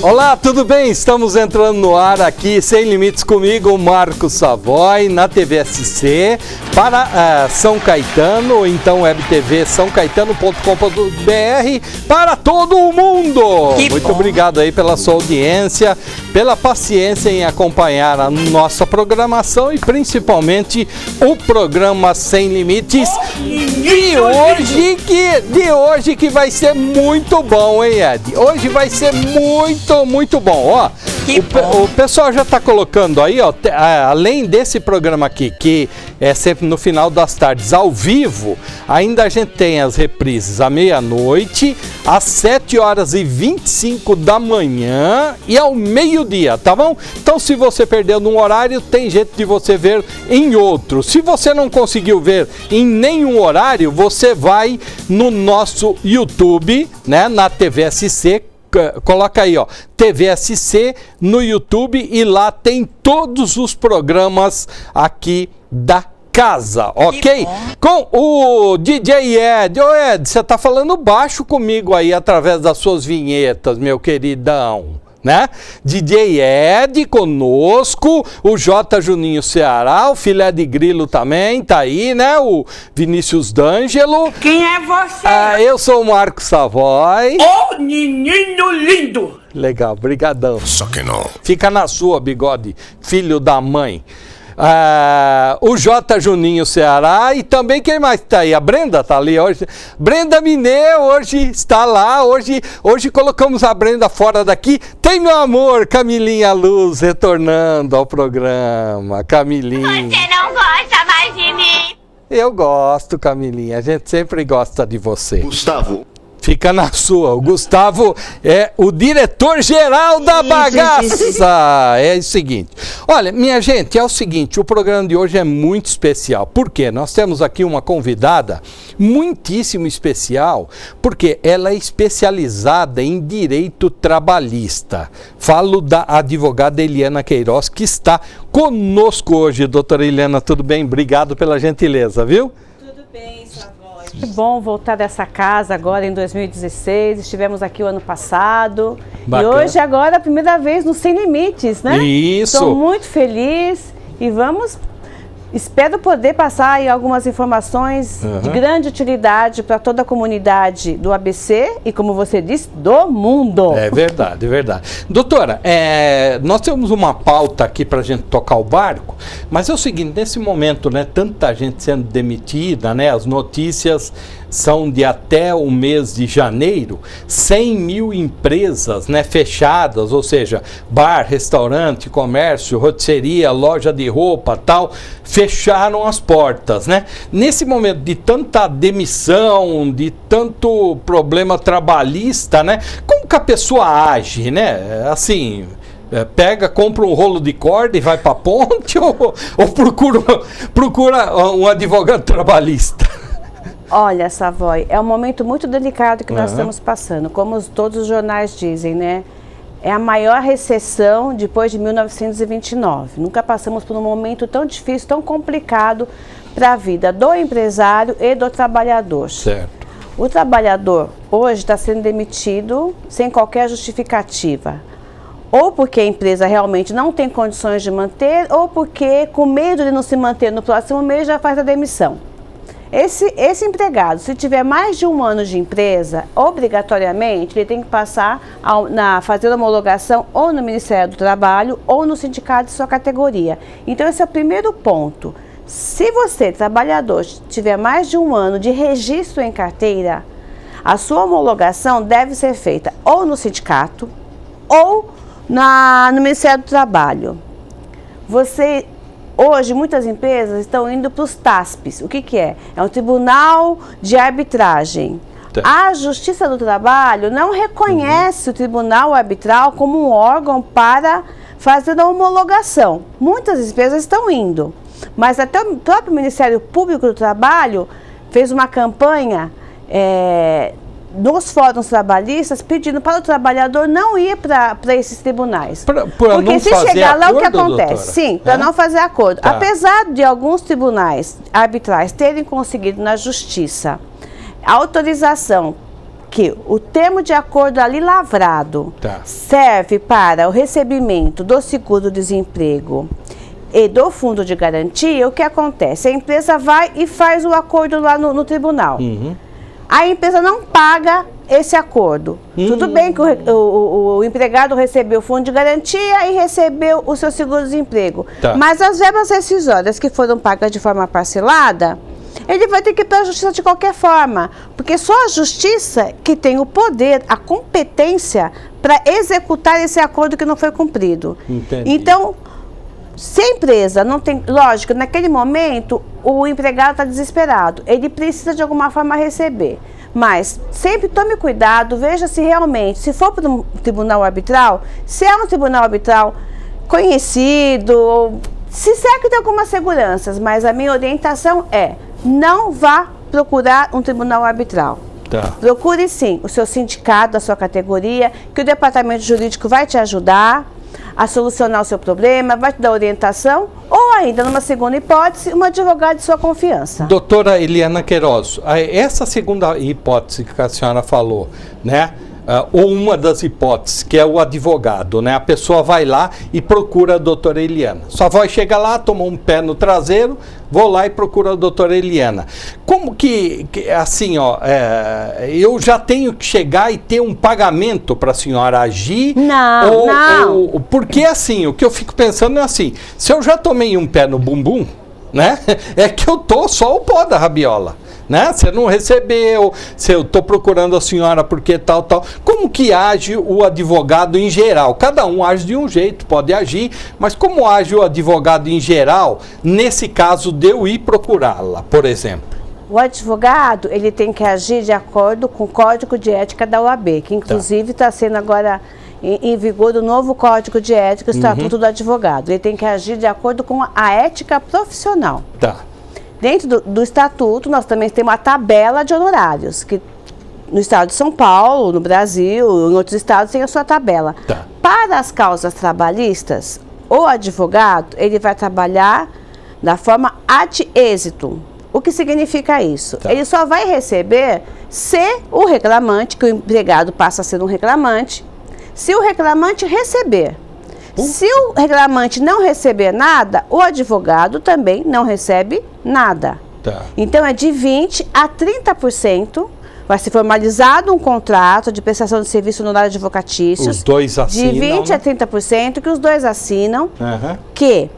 Olá, tudo bem? Estamos entrando no ar aqui, Sem Limites comigo, Marcos Savoy, na TVSC, para São Caetano, ou então webtv sãocaetano.com.br, para todo o mundo! Muito obrigado aí pela sua audiência, pela paciência em acompanhar a nossa programação e principalmente o programa Sem Limites de hoje que vai ser muito bom, hein, Ed? Hoje vai ser muito bom, ó. O pessoal já está colocando aí, ó, além desse programa aqui, que é sempre no final das tardes, ao vivo, ainda a gente tem as reprises à meia-noite, às 7h25 da manhã e ao meio-dia, tá bom? Então, se você perdeu num horário, tem jeito de você ver em outro. Se você não conseguiu ver em nenhum horário, você vai no nosso YouTube, né, na TVSC, coloca aí, ó, TVSC no YouTube e lá tem todos os programas aqui da casa, ok? Com o DJ Ed. Ô Ed, você tá falando baixo comigo aí através das suas vinhetas, meu queridão, né? DJ Ed conosco, o J. Juninho Ceará, o Filé de Grilo também tá aí, né? O Vinícius D'Angelo. Quem é você? Eu sou o Marcos Savoy. Ô, menino lindo! Legal, brigadão. Só que não. Fica na sua, bigode, filho da mãe. O J. Juninho Ceará e também quem mais está aí? A Brenda está ali hoje. Brenda Minê hoje está lá. Hoje colocamos a Brenda fora daqui. Tem, meu amor, Camilinha Luz retornando ao programa. Camilinha. Você não gosta mais de mim? Eu gosto, Camilinha. A gente sempre gosta de você. Gustavo. Fica na sua. O Gustavo é o diretor-geral da bagaça. É o seguinte. Olha, minha gente, é o seguinte. O programa de hoje é muito especial. Por quê? Nós temos aqui uma convidada muitíssimo especial, porque ela é especializada em direito trabalhista. Falo da advogada Eliana Queiroz, que está conosco hoje. Doutora Eliana, tudo bem? Obrigado pela gentileza, viu? Tudo bem, Savoy. Que bom voltar dessa casa agora em 2016. Estivemos aqui o ano passado. Bacana. E hoje, agora, a primeira vez no Sem Limites, né? Isso. Estou muito feliz e espero poder passar aí algumas informações de grande utilidade para toda a comunidade do ABC e, como você disse, do mundo. É verdade, é verdade. Doutora, nós temos uma pauta aqui para a gente tocar o barco, mas é o seguinte, nesse momento, né, tanta gente sendo demitida, né, as notícias são de até o mês de janeiro, 100 mil empresas, né, fechadas, ou seja, bar, restaurante, comércio, rotisseria, loja de roupa, tal, fecharam as portas, né? Nesse momento de tanta demissão, de tanto problema trabalhista, né? Como que a pessoa age, né? Assim, compra um rolo de corda e vai para a ponte ou procura um advogado trabalhista? Olha, Savoy, é um momento muito delicado que nós estamos passando, como todos os jornais dizem, né? É a maior recessão depois de 1929. Nunca passamos por um momento tão difícil, tão complicado para a vida do empresário e do trabalhador. Certo. O trabalhador hoje está sendo demitido sem qualquer justificativa. Ou porque a empresa realmente não tem condições de manter, ou porque, com medo de não se manter no próximo mês, já faz a demissão. Esse empregado, se tiver mais de um ano de empresa, obrigatoriamente ele tem que passar fazer a homologação ou no Ministério do Trabalho ou no sindicato de sua categoria. Então, esse é o primeiro ponto. Se você, trabalhador, tiver mais de um ano de registro em carteira, a sua homologação deve ser feita ou no sindicato ou no Ministério do Trabalho. Hoje, muitas empresas estão indo para os TASPs. O que é? É um tribunal de arbitragem. A Justiça do Trabalho não reconhece o tribunal arbitral como um órgão para fazer a homologação. Muitas empresas estão indo. Mas até o próprio Ministério Público do Trabalho fez uma campanha nos fóruns trabalhistas pedindo para o trabalhador não ir para esses tribunais. Porque se chegar lá, o que acontece? Doutora? Sim, para não fazer acordo. Tá. Apesar de alguns tribunais arbitrais terem conseguido na justiça a autorização que o termo de acordo ali lavrado serve para o recebimento do seguro-desemprego e do fundo de garantia, o que acontece? A empresa vai e faz o acordo lá no tribunal. A empresa não paga esse acordo. Tudo bem que o empregado recebeu o fundo de garantia e recebeu o seu seguro-desemprego. Mas as verbas rescisórias que foram pagas de forma parcelada, ele vai ter que ir para a justiça de qualquer forma. Porque só a justiça que tem o poder, a competência para executar esse acordo que não foi cumprido. Entendi. Então, se a empresa não tem... Lógico, naquele momento, o empregado está desesperado. Ele precisa de alguma forma receber. Mas sempre tome cuidado, veja se realmente, se for para um tribunal arbitral, se é um tribunal arbitral conhecido, se cerca de algumas seguranças, mas a minha orientação é, não vá procurar um tribunal arbitral. Procure sim o seu sindicato, a sua categoria, que o departamento jurídico vai te ajudar a solucionar o seu problema, vai te dar orientação, ou ainda, numa segunda hipótese, um advogado de sua confiança. Doutora Eliana Queiroz, essa segunda hipótese que a senhora falou, né? Ou uma das hipóteses, que é o advogado, né? A pessoa vai lá e procura a doutora Eliana. Só vai chegar lá, toma um pé no traseiro, vou lá e procuro a doutora Eliana. Como que assim, ó, eu já tenho que chegar e ter um pagamento para a senhora agir? Não. Porque assim, o que eu fico pensando é assim, se eu já tomei um pé no bumbum, né? É que eu tô só o pó da rabiola. Né? Você não recebeu, se eu estou procurando a senhora porque tal. Como que age o advogado em geral? Cada um age de um jeito, pode agir, mas como age o advogado em geral, nesse caso de eu ir procurá-la, por exemplo? O advogado, ele tem que agir de acordo com o Código de Ética da OAB, que inclusive está sendo agora em vigor o novo Código de Ética, o Estatuto do Advogado. Ele tem que agir de acordo com a ética profissional. Dentro do estatuto, nós também temos a tabela de honorários, que no estado de São Paulo, no Brasil, em outros estados, tem a sua tabela. Para as causas trabalhistas, o advogado, ele vai trabalhar da forma ad êxito. O que significa isso? Ele só vai receber se o reclamante, que o empregado passa a ser um reclamante, se o reclamante receber. Se o reclamante não receber nada, o advogado também não recebe nada. Então, é de 20% a 30%, vai ser formalizado um contrato de prestação de serviço no horário advocatícios. Os dois assinam. De 20% a 30% que os dois assinam, que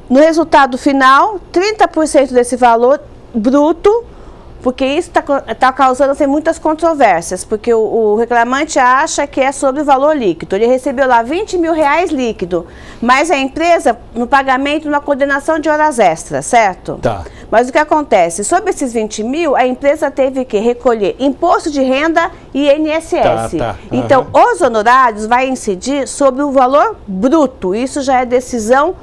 no resultado final, 30% desse valor bruto, porque isso está causando assim, muitas controvérsias, porque o reclamante acha que é sobre o valor líquido. Ele recebeu lá R$20 mil líquido, mas a empresa, no pagamento, numa condenação de horas extras, certo? Mas o que acontece? Sobre esses 20 mil, a empresa teve que recolher imposto de renda e INSS. Então, os honorários vão incidir sobre o valor bruto. Isso já é decisão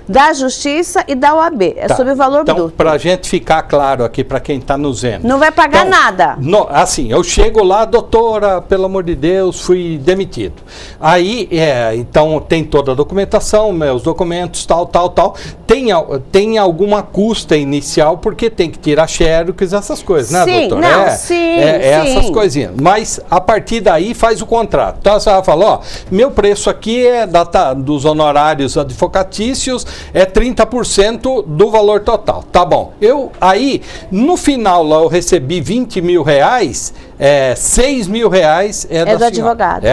da Justiça e da OAB, sobre o valor bruto. Para a gente ficar claro aqui, para quem está nos vendo. Não vai pagar nada. Assim, eu chego lá, doutora, pelo amor de Deus, fui demitido. Aí, então, tem toda a documentação, meus documentos, tal. Tem alguma custa inicial, porque tem que tirar xerox, essas coisas, né, doutora? Sim, essas coisinhas. Mas, a partir daí, faz o contrato. Então, a senhora fala, meu preço aqui é dos honorários advocatícios, é 30% do valor total. Tá bom. Aí, no final, lá eu recebi R$20 mil, R$6 mil é da do advogado.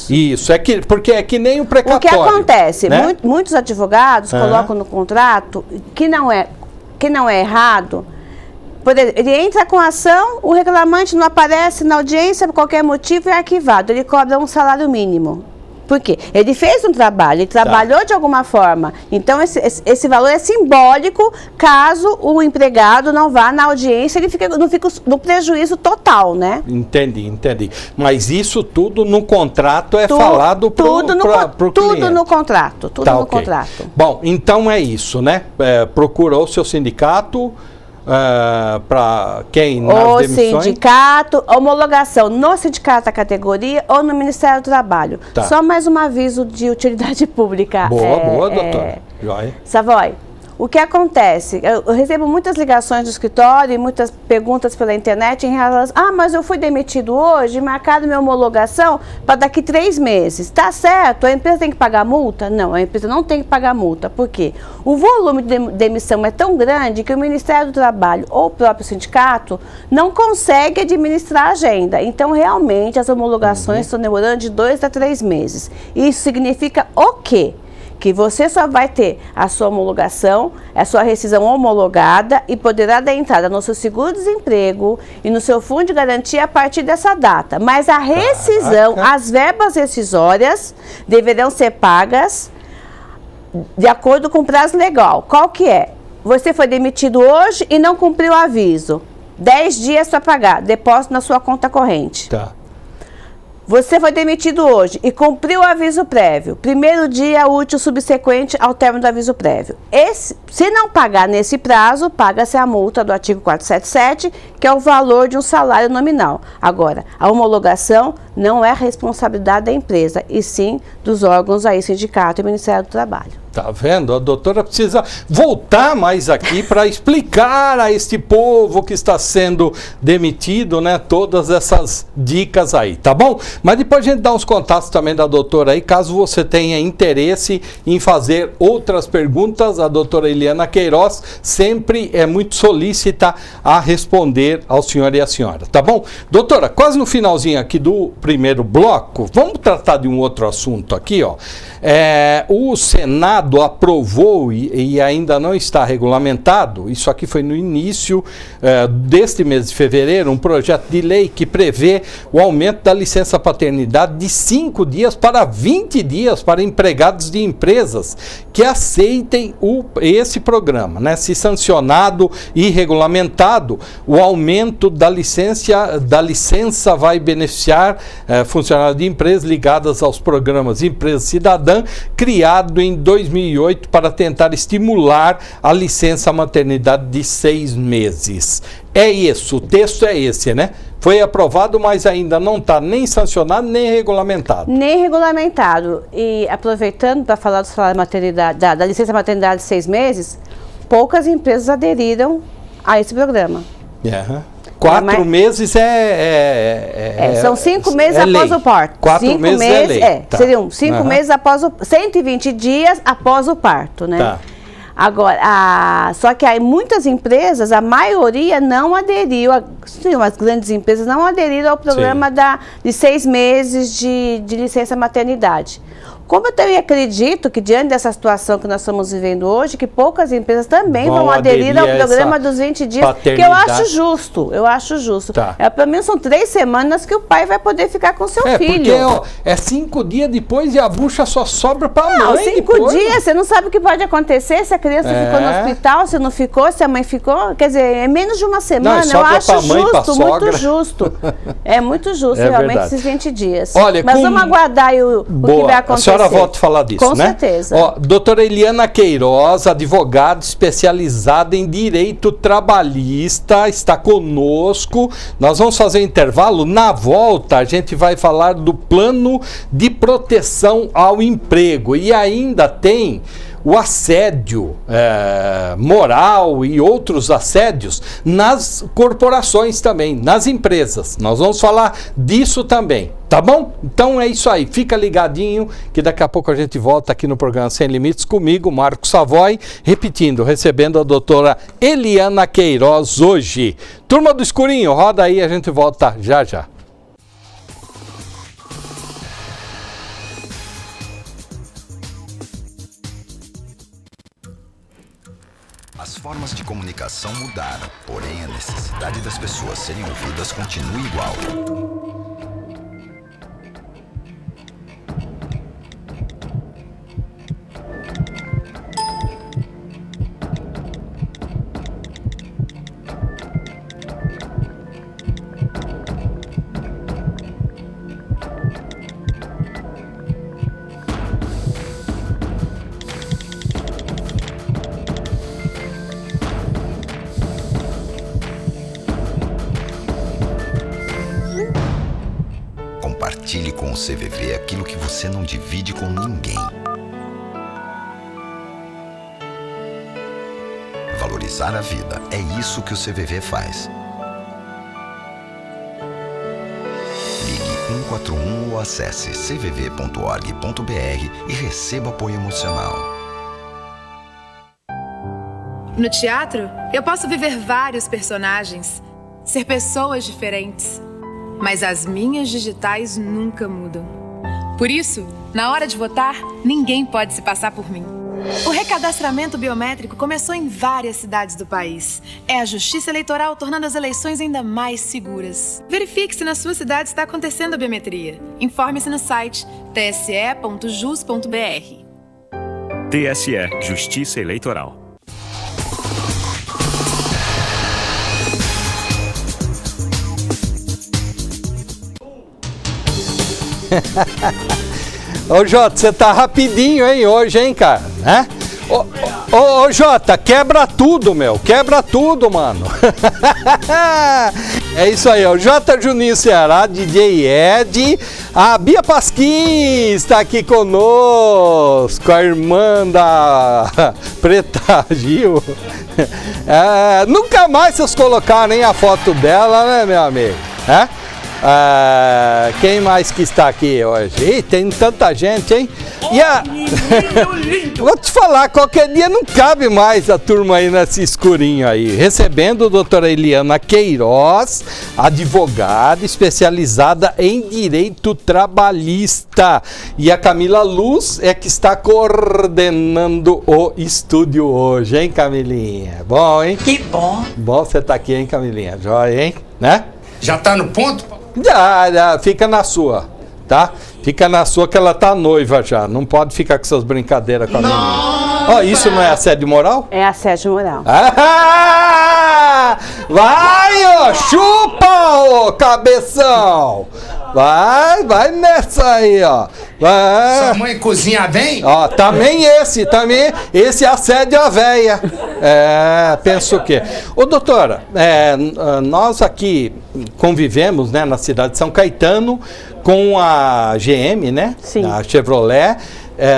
Isso. Porque é que nem o precatório. O que acontece? Né? Muitos advogados colocam no contrato que não é errado. Por exemplo, ele entra com a ação, o reclamante não aparece na audiência por qualquer motivo e é arquivado. Ele cobra um salário mínimo. Por quê? Ele fez um trabalho, ele trabalhou de alguma forma. Então, esse valor é simbólico caso o empregado não vá na audiência, ele não fica no prejuízo total, né? Entendi. Mas isso tudo no contrato falado para o cliente. Tudo no contrato, no contrato. Bom, então é isso, né? Procurou o seu sindicato, para quem nas demissões? Sindicato, homologação no sindicato da categoria ou no Ministério do Trabalho. Só mais um aviso de utilidade pública. Boa, doutora. Savoy, O que acontece? Eu recebo muitas ligações do escritório e muitas perguntas pela internet em relação mas eu fui demitido hoje, marcado minha homologação para daqui 3 meses. Tá certo? A empresa tem que pagar multa? Não, a empresa não tem que pagar multa. Por quê? O volume de demissão é tão grande que o Ministério do Trabalho ou o próprio sindicato não consegue administrar a agenda. Então, realmente, as homologações estão demorando de 2 a 3 meses. Isso significa o quê? Que você só vai ter a sua homologação, a sua rescisão homologada e poderá dar entrada no seu seguro-desemprego e no seu fundo de garantia a partir dessa data. Mas a rescisão, as verbas rescisórias deverão ser pagas de acordo com o prazo legal. Qual que é? Você foi demitido hoje e não cumpriu o aviso. 10 dias para pagar, depósito na sua conta corrente. Tá. Você foi demitido hoje e cumpriu o aviso prévio. Primeiro dia útil subsequente ao término do aviso prévio. Se não pagar nesse prazo, paga-se a multa do artigo 477, que é o valor de um salário nominal. Agora, a homologação não é responsabilidade da empresa, e sim dos órgãos aí, sindicato e Ministério do Trabalho. Tá vendo? A doutora precisa voltar mais aqui para explicar a este povo que está sendo demitido, né? Todas essas dicas aí, tá bom? Mas depois a gente dá uns contatos também da doutora aí, caso você tenha interesse em fazer outras perguntas. A doutora Eliana Queiroz sempre é muito solícita a responder ao senhor e à senhora, tá bom? Doutora, quase no finalzinho aqui do primeiro bloco, vamos tratar de um outro assunto aqui, ó. O Senado aprovou e ainda não está regulamentado, isso aqui foi no início deste mês de fevereiro, um projeto de lei que prevê o aumento da licença paternidade de 5 dias para 20 dias para empregados de empresas que aceitem esse programa, né? Se sancionado e regulamentado, o aumento da licença vai beneficiar funcionários de empresas ligadas aos programas Empresa Cidadã, criado em 2008 para tentar estimular a licença maternidade de 6 meses. É isso, o texto é esse, né? Foi aprovado, mas ainda não está nem sancionado, nem regulamentado. Nem regulamentado. E aproveitando para falar do salário maternidade, da licença maternidade de 6 meses, poucas empresas aderiram a esse programa. 4 meses são 5 meses após o parto. 4 meses é lei. Seriam 5 meses após 120 dias após o parto, né? Tá. Agora, só que aí muitas empresas, a maioria não aderiu, as grandes empresas não aderiram ao programa de 6 meses de licença maternidade. Como eu também acredito que, diante dessa situação que nós estamos vivendo hoje, que poucas empresas também vão aderir ao programa dos 20 dias, que eu acho justo. Tá. Pelo menos são 3 semanas que o pai vai poder ficar com seu filho. Porque 5 dias depois e a bucha só sobra para a mãe. Não, 5 dias, você não sabe o que pode acontecer, se a criança ficou no hospital, se não ficou, se a mãe ficou. Quer dizer, é menos de uma semana. Eu acho justo, muito justo. É muito justo, realmente, verdade. Esses 20 dias. Olha, mas vamos aguardar o que vai acontecer. A senhora volta a falar disso, com certeza. Doutora Eliana Queiroz, advogada especializada em direito trabalhista, está conosco. Nós vamos fazer um intervalo. Na volta, a gente vai falar do plano de proteção ao emprego. E ainda tem o assédio moral e outros assédios nas corporações também, nas empresas. Nós vamos falar disso também, tá bom? Então é isso aí, fica ligadinho que daqui a pouco a gente volta aqui no programa Sem Limites comigo, Marco Savoy, repetindo, recebendo a doutora Eliana Queiroz hoje. Turma do Escurinho, roda aí, a gente volta já já. As formas de comunicação mudaram, porém a necessidade das pessoas serem ouvidas continua igual. Compartilhe com o CVV aquilo que você não divide com ninguém. valorizar a vida. É isso que o CVV faz. Ligue 141 ou acesse cvv.org.br e receba apoio emocional. No teatro, eu posso viver vários personagens, ser pessoas diferentes, mas as minhas digitais nunca mudam. Por isso, na hora de votar, ninguém pode se passar por mim. O recadastramento biométrico começou em várias cidades do país. É a Justiça Eleitoral tornando as eleições ainda mais seguras. Verifique se na sua cidade está acontecendo a biometria. Informe-se no site tse.jus.br. TSE, Justiça Eleitoral. Ô Jota, você tá rapidinho, hein, hoje, hein, cara? Né? Ô Jota, quebra tudo, meu. Quebra tudo, mano. É isso aí, ó. O J. Juninho Ceará, DJ Ed. A Bia Pasquim está aqui conosco. A irmã da Preta Gil. Nunca mais vocês colocaram, hein, a foto dela, né, meu amigo? Quem mais que está aqui hoje? Ih, tem tanta gente, hein? Vou te falar, qualquer dia não cabe mais a turma aí nesse escurinho aí. Recebendo a doutora Eliana Queiroz, advogada especializada em direito trabalhista. E a Camila Luz é que está coordenando o estúdio hoje, hein, Camilinha? Bom, hein? Que bom. Bom você tá aqui, hein, Camilinha? Joia, hein? Né? Já tá no ponto? Já, fica na sua, tá? Fica na sua que ela tá noiva já. Não pode ficar com essas brincadeiras com a menina. Ó, isso não é assédio moral? É assédio moral. Vai, ó, chupa, ô cabeção! Vai nessa aí, ó. Vai. Sua mãe cozinha bem? Ó, também esse assédio a véia. Penso o quê? Ô, doutora, nós aqui convivemos, né, na cidade de São Caetano com a GM, né? Sim. A Chevrolet,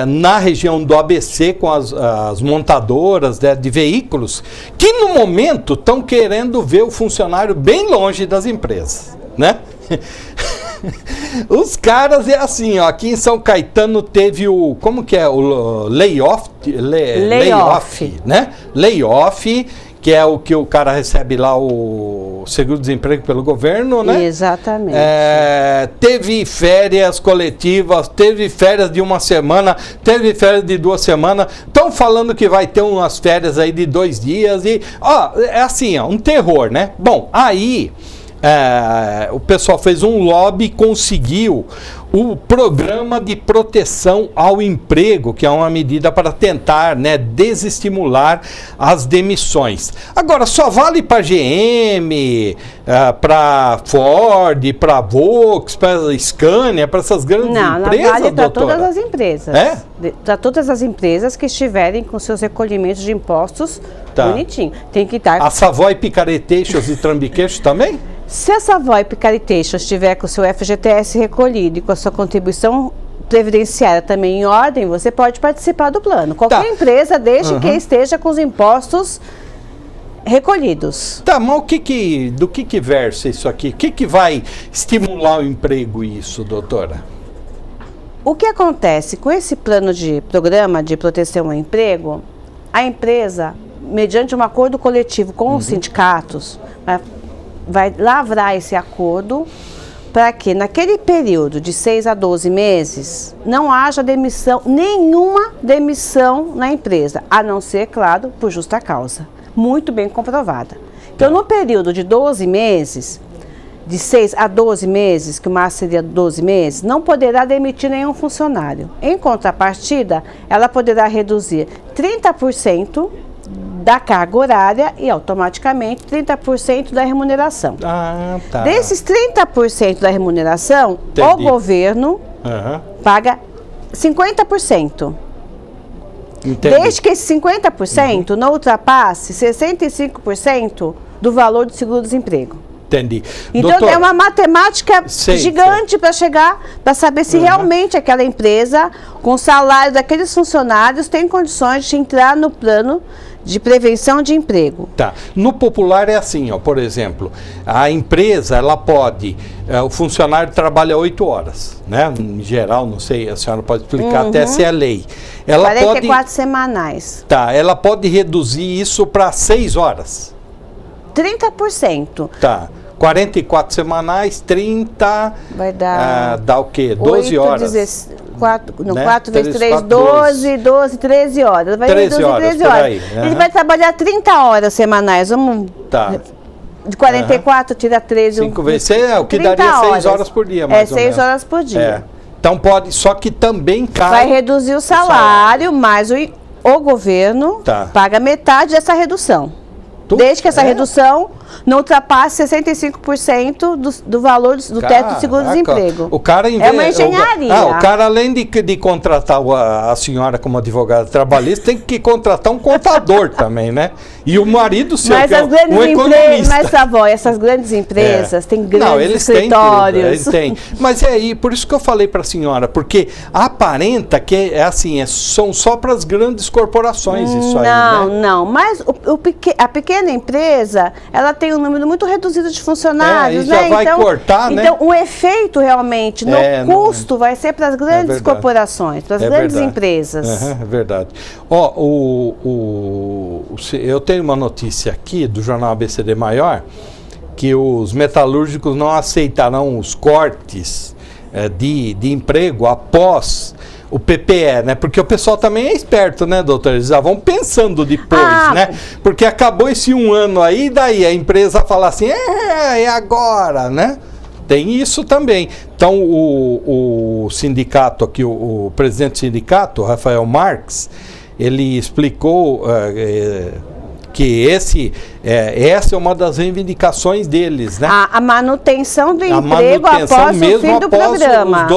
na região do ABC com as montadoras, né, de veículos, que no momento estão querendo ver o funcionário bem longe das empresas, né? Os caras é assim, ó, aqui em São Caetano teve o, como que é, o layoff, né? Layoff, que é o que o cara recebe lá o seguro-desemprego pelo governo, né? Exatamente. Teve férias coletivas, teve férias de uma semana, teve férias de 2 semanas. Estão falando que vai ter umas férias aí de 2 dias e, ó, é assim, ó, um terror, né? Bom, aí o pessoal fez um lobby e conseguiu o Programa de Proteção ao Emprego, que é uma medida para tentar, né, desestimular as demissões. Agora, só vale para GM, para Ford, para Volks, para Scania, para essas grandes empresas, não vale para doutora? todas as empresas. Para todas as empresas que estiverem com seus recolhimentos de impostos bonitinho. Tem que estar. A Savoy, Picareteixos e Trambiqueixos também? Se a Savoy Picareteixos estiver com o seu FGTS recolhido e com a sua contribuição previdenciária também em ordem, você pode participar do plano. Qualquer empresa, desde que esteja com os impostos recolhidos. Tá, mas do que versa isso aqui? O que vai estimular o emprego isso, doutora? O que acontece com esse programa de proteção ao emprego, a empresa, mediante um acordo coletivo com os sindicatos, vai lavrar esse acordo para que naquele período de 6 a 12 meses não haja nenhuma demissão na empresa, a não ser, claro, por justa causa, muito bem comprovada. Então, no período de 12 meses, de 6 a 12 meses, que o máximo seria 12 meses, não poderá demitir nenhum funcionário. Em contrapartida, ela poderá reduzir 30% da carga horária e automaticamente 30% da remuneração. Desses 30% da remuneração, o governo paga 50%. Desde que esse 50% não ultrapasse 65% do valor do seguro-desemprego. Entendi. Então, doutor, é uma matemática gigante para chegar, para saber se realmente aquela empresa, com o salário daqueles funcionários, tem condições de entrar no plano de prevenção de emprego. Tá. No popular é assim, ó, por exemplo, a empresa, ela pode, o funcionário trabalha 8 horas, né? Em geral, não sei, a senhora pode explicar até se é lei. Ela 44 semanais. Tá, ela pode reduzir isso para 6 horas. 30%. Tá. 44 semanais, 30... Vai dar... dá o quê? 12 horas. 4 né? vezes 3, 4, 12, 13 horas. Vai 13 horas, 13 por horas. aí. Ele vai trabalhar 30 horas semanais. Vamos... Tá. De 44, tira 13. 5 vezes 6, o que daria 6 horas por dia, mais ou menos. 6 horas por dia. É. Então pode, só que também cai... Vai reduzir o salário, mas o governo paga metade dessa redução. Desde que essa redução não ultrapasse 65% do valor do teto do seguro-desemprego. O cara é uma engenharia. O cara, além de contratar a senhora como advogada trabalhista, tem que contratar um contador também, né? E o marido seu, mas que é um economista. Mas, Savoy, essas grandes empresas têm grandes escritórios. Eles têm. Mas é aí, por isso que eu falei para a senhora, porque aparenta que são só para as grandes corporações isso aí, né? Não, mas a pequena empresa, ela tem um número muito reduzido de funcionários, já vai cortar, né? Então, o efeito realmente no custo vai ser para as grandes corporações, para as grandes empresas. É verdade. Ó, eu tenho uma notícia aqui do jornal ABCD Maior, que os metalúrgicos não aceitarão os cortes de emprego após o PPE, né? Porque o pessoal também é esperto, né, doutor? Eles já vão pensando depois, né? Porque acabou esse 1 ano aí, daí a empresa fala assim, é agora, né? Tem isso também. Então, o sindicato aqui, o presidente do sindicato, Rafael Marques, ele explicou que essa é uma das reivindicações deles, né? A manutenção do emprego após o fim do programa.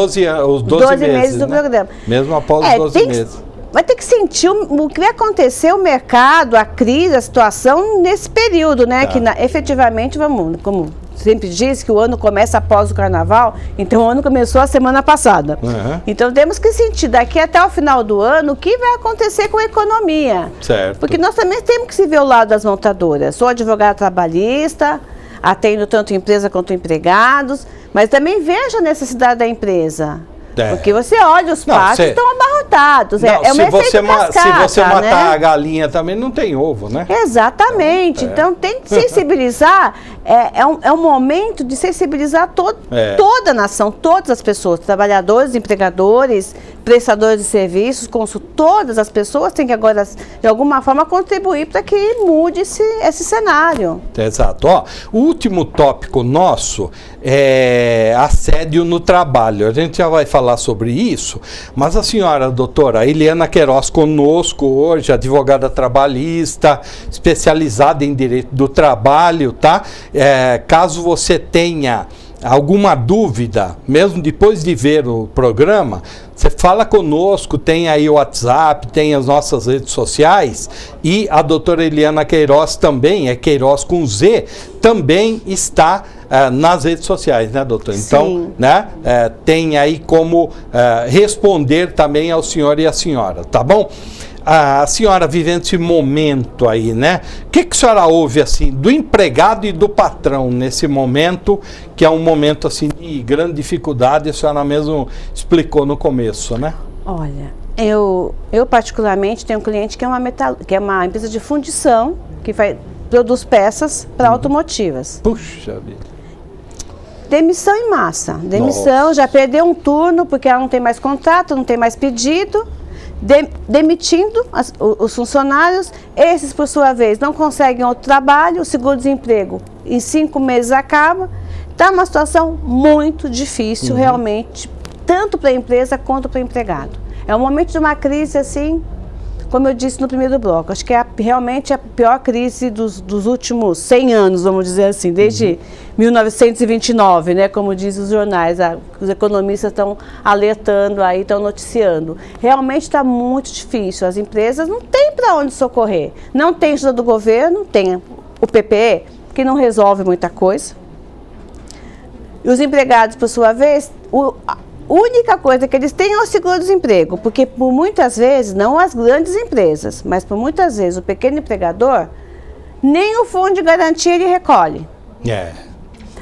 Os 12 meses do programa. Mesmo após os 12 meses. Vai ter que sentir o que vai acontecer, o mercado, a crise, a situação nesse período, né? Que efetivamente, como sempre diz, que o ano começa após o carnaval, então o ano começou a semana passada. Então temos que sentir daqui até o final do ano o que vai acontecer com a economia. Certo. Porque nós também temos que se ver o lado das montadoras. Sou advogada trabalhista, atendo tanto empresa quanto empregados, mas também vejo a necessidade da empresa. Porque você olha, os pátios estão abarrotados. Se você matar a galinha também, não tem ovo, né? Exatamente. Então tem que sensibilizar. É um momento de sensibilizar toda a nação, todas as pessoas, trabalhadores, empregadores, prestadores de serviços, todas as pessoas têm que agora, de alguma forma, contribuir para que mude esse cenário. Exato. Ó, o último tópico nosso é assédio no trabalho. A gente já vai falar sobre isso, mas a senhora, doutora Eliana Queiroz, conosco hoje, advogada trabalhista, especializada em direito do trabalho, tá? Caso você tenha alguma dúvida, mesmo depois de ver o programa, você fala conosco, tem aí o WhatsApp, tem as nossas redes sociais, e a doutora Eliana Queiroz também, Queiroz com Z, também está nas redes sociais, né, doutor? Então, né, tem aí como responder também ao senhor e à senhora, tá bom? A senhora vivendo esse momento aí, né? O que a senhora ouve, assim, do empregado e do patrão nesse momento, que é um momento, assim, de grande dificuldade, a senhora mesmo explicou no começo, né? Olha, eu particularmente tenho um cliente que é uma empresa de fundição, que produz peças para automotivas. Puxa vida. Demissão em massa. Demissão, já perdeu um turno, porque ela não tem mais contrato, não tem mais pedido. Demitindo os funcionários, esses por sua vez não conseguem outro trabalho, o seguro-desemprego em 5 meses acaba, está uma situação muito difícil realmente, tanto para a empresa quanto para o empregado. É um momento de uma crise assim, como eu disse no primeiro bloco, acho que é realmente a pior crise dos últimos 100 anos, vamos dizer assim, desde 1929, né, como dizem os jornais, os economistas estão alertando aí, estão noticiando. Realmente está muito difícil, as empresas não têm para onde socorrer. Não tem ajuda do governo, tem o PPE, que não resolve muita coisa. E os empregados, por sua vez, o única coisa que eles têm é o seguro-desemprego, porque por muitas vezes, não as grandes empresas, mas por muitas vezes o pequeno empregador, nem o fundo de garantia ele recolhe.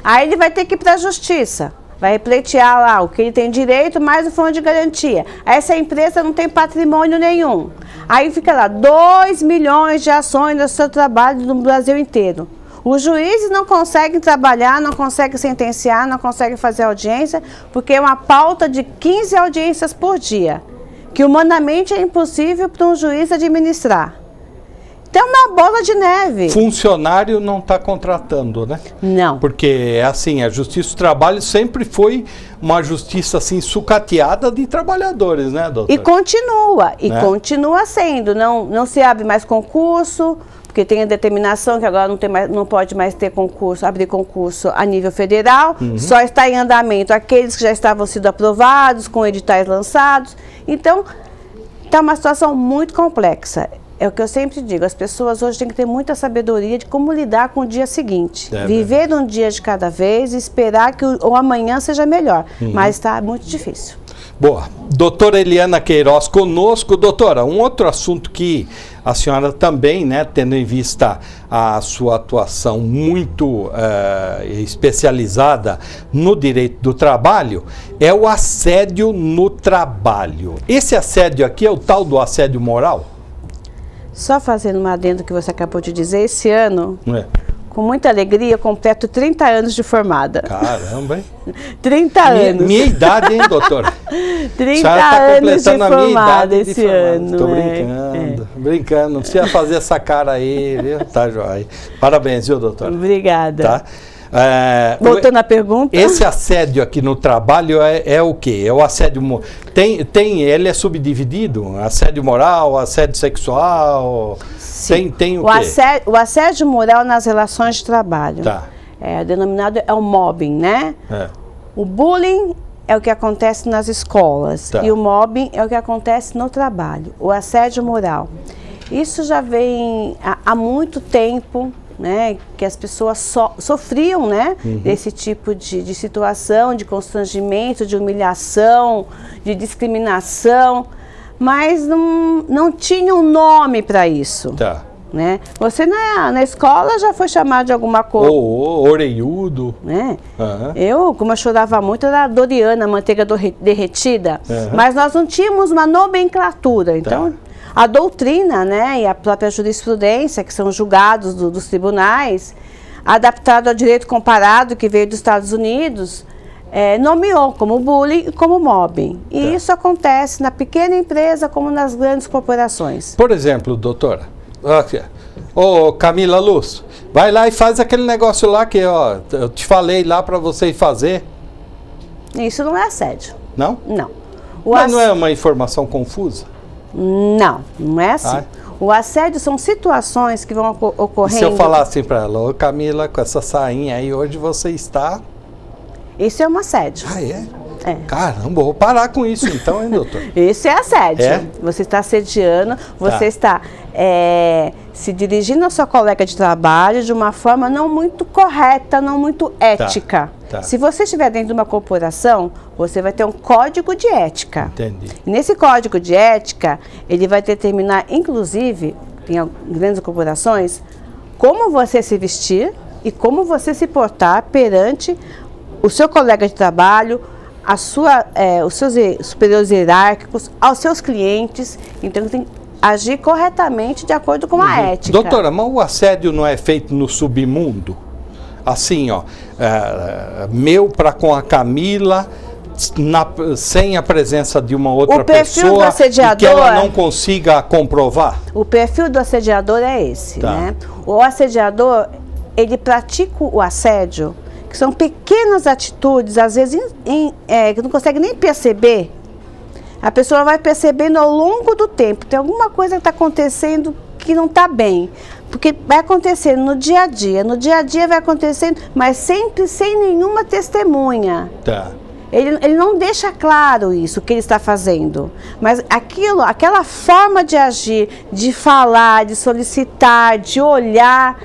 Aí ele vai ter que ir para a justiça, vai pleitear lá o que ele tem direito, mais o fundo de garantia. Essa empresa não tem patrimônio nenhum. Aí fica lá, 2 milhões de ações do seu trabalho no Brasil inteiro. Os juízes não conseguem trabalhar, não conseguem sentenciar, não conseguem fazer audiência, porque é uma pauta de 15 audiências por dia, que humanamente é impossível para um juiz administrar. Então é uma bola de neve. Funcionário não está contratando, né? Não. Porque, assim, a Justiça do Trabalho sempre foi uma justiça, assim, sucateada de trabalhadores, né, doutor? E continua sendo. Não se abre mais concurso, porque tem a determinação que agora não pode mais ter concurso, abrir concurso a nível federal, só está em andamento aqueles que já estavam sendo aprovados, com editais lançados. Então, está uma situação muito complexa. É o que eu sempre digo, as pessoas hoje têm que ter muita sabedoria de como lidar com o dia seguinte. Viver um dia de cada vez e esperar que o amanhã seja melhor. Mas está muito difícil. Boa. Doutora Eliana Queiroz conosco. Doutora, um outro assunto que a senhora também, né, tendo em vista a sua atuação muito especializada no direito do trabalho, é o assédio no trabalho. Esse assédio aqui é o tal do assédio moral? Só fazendo um adendo que você acabou de dizer, esse ano, com muita alegria, eu completo 30 anos de formada. Caramba, hein? 30 anos. Minha idade, hein, doutora? 30 anos de formada esse ano. Estou brincando, brincando. Não precisa fazer essa cara aí, viu? Tá, joia. Parabéns, viu, doutora? Obrigada. Tá? Voltando à pergunta. Esse assédio aqui no trabalho é o quê? É o assédio... ele é subdividido? Assédio moral, assédio sexual? Sim. Tem o quê? O assédio moral nas relações de trabalho. Tá. Denominado é o mobbing, né? O bullying é o que acontece nas escolas. Tá. E o mobbing é o que acontece no trabalho. O assédio moral. Isso já vem há muito tempo, né, que as pessoas sofriam, né, desse tipo de situação, de constrangimento, de humilhação, de discriminação, mas não tinha um nome para isso. Tá. Né? Você na escola já foi chamado de alguma coisa. Oreiudo. Né? Eu, como eu chorava muito, era Doriana, manteiga derretida, mas nós não tínhamos uma nomenclatura, então... A doutrina, né, e a própria jurisprudência, que são julgados dos tribunais, adaptado ao direito comparado que veio dos Estados Unidos, nomeou como bullying e como mobbing. E isso acontece na pequena empresa como nas grandes corporações. Por exemplo, doutora, Camila Luz, vai lá e faz aquele negócio lá que eu te falei lá para você fazer. Isso não é assédio. Não? Não. Mas não é uma informação confusa? Não é assim. O assédio são situações que vão ocorrendo... E se eu falar assim para ela, ô Camila, com essa sainha aí, hoje você está... Isso é um assédio. Ah, é? Caramba, vou parar com isso então, hein, doutor? Isso é assédio. Você está assediando, você está se dirigindo ao seu colega de trabalho de uma forma não muito correta, não muito ética. Se você estiver dentro de uma corporação, você vai ter um código de ética. Entendi. E nesse código de ética, ele vai determinar, inclusive, em grandes corporações, como você se vestir e como você se portar perante o seu colega de trabalho, os seus superiores hierárquicos, aos seus clientes. Então, tem que agir corretamente de acordo com a ética. Doutora, mas o assédio não é feito no submundo? Assim, meu para com a Camila, sem a presença de uma outra pessoa e que ela não consiga comprovar? O perfil do assediador é esse, né? O assediador, ele pratica o assédio, que são pequenas atitudes, às vezes que não consegue nem perceber. A pessoa vai percebendo ao longo do tempo, tem alguma coisa que está acontecendo que não está bem. Porque vai acontecendo no dia a dia vai acontecendo, mas sempre sem nenhuma testemunha. Ele não deixa claro isso, o que ele está fazendo. Mas aquela forma de agir, de falar, de solicitar, de olhar,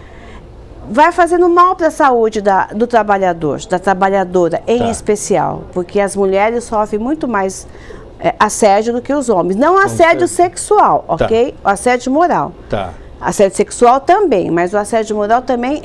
vai fazendo mal para a saúde do trabalhador, da trabalhadora em especial, porque as mulheres sofrem muito mais assédio do que os homens. Não assédio sexual, ok? O assédio moral. Tá. Assédio sexual também, mas o assédio moral também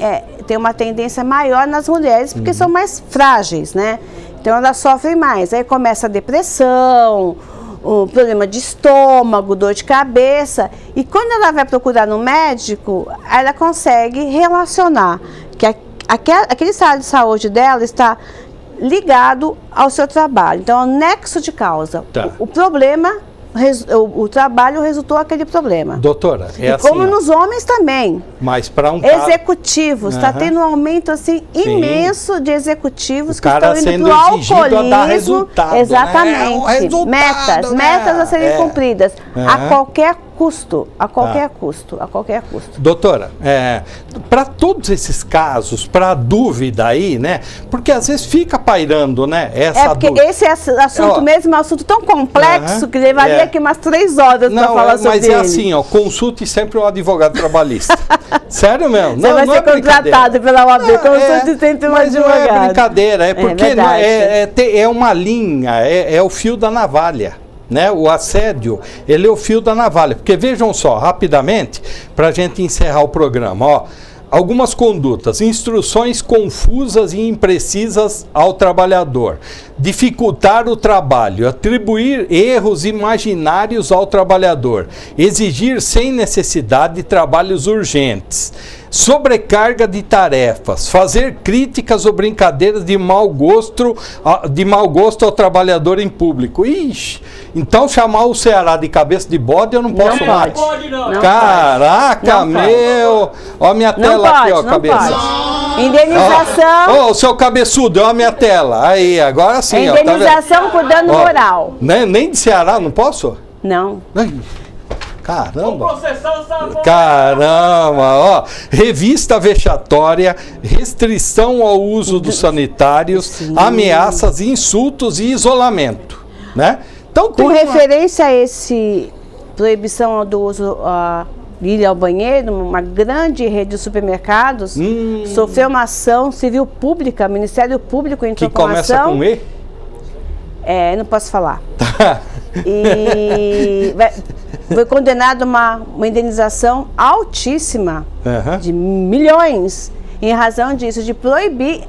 tem uma tendência maior nas mulheres, porque são mais frágeis, né? Então elas sofrem mais. Aí começa a depressão, o problema de estômago, dor de cabeça. E quando ela vai procurar no médico, ela consegue relacionar que aquele estado de saúde dela está ligado ao seu trabalho. Então, é um nexo de causa. Tá. O problema, o trabalho resultou aquele problema. Doutora, e como nos homens também. Mas para um executivos, está tendo um aumento assim imenso de executivos que estão indo para o alcoolismo. Exatamente. Né? Metas a serem cumpridas a qualquer custo, a qualquer custo, a qualquer custo. Doutora, para todos esses casos, para a dúvida aí, né? Porque às vezes fica pairando, né? Porque dúvida. Esse assunto mesmo é um assunto tão complexo que levaria aqui umas 3 horas para falar sobre ele. Mas assim, ó, consulte sempre um advogado trabalhista. Sério mesmo? Você vai ser contratado pela OAB, consulte sempre um advogado. Não é brincadeira, é porque é uma linha, é o fio da navalha. Né? O assédio, ele é o fio da navalha. Porque vejam só, rapidamente, para a gente encerrar o programa, ó, algumas condutas, instruções confusas e imprecisas ao trabalhador, dificultar o trabalho, atribuir erros imaginários ao trabalhador, exigir sem necessidade trabalhos urgentes, sobrecarga de tarefas, fazer críticas ou brincadeiras de mau gosto ao trabalhador em público. Ixi, então chamar o Ceará de cabeça de bode eu não posso mais. Não pode, não. Caraca, meu! Ó a minha tela aqui, ó, cabeça. Pode. Indenização. Ô, seu cabeçudo, ó a minha tela. Aí, agora sim, ó. Indenização por dano moral. Nem de Ceará, não posso? Não. Caramba! Caramba, ó, revista vexatória, restrição ao uso dos sanitários, ameaças, insultos e isolamento, né? Então, com referência a esse proibição do uso ir ao banheiro, uma grande rede de supermercados sofreu uma ação civil pública, Ministério Público entrou com uma ação. Que começa com E? Não posso falar. E foi condenado uma indenização altíssima de milhões em razão disso, de proibir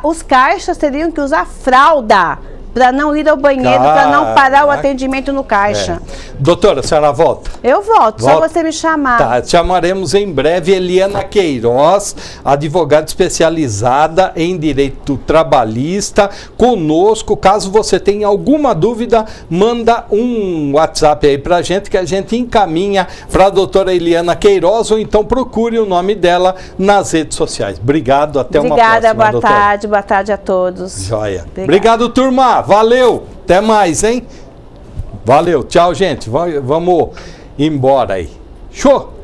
os caixas teriam que usar fralda para não ir ao banheiro, para não parar o atendimento no caixa. Doutora, a senhora volta? Eu volto, só você me chamar. Tá, chamaremos em breve Eliana Queiroz, advogada especializada em direito trabalhista, conosco. Caso você tenha alguma dúvida, manda um WhatsApp aí pra gente, que a gente encaminha para a doutora Eliana Queiroz, ou então procure o nome dela nas redes sociais. Obrigado, até uma próxima, Obrigada, doutora. boa tarde a todos. Joia. Obrigado, turma. Valeu, até mais, hein? Valeu, tchau, gente. Vamos embora aí. Show!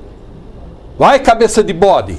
Vai, cabeça de bode!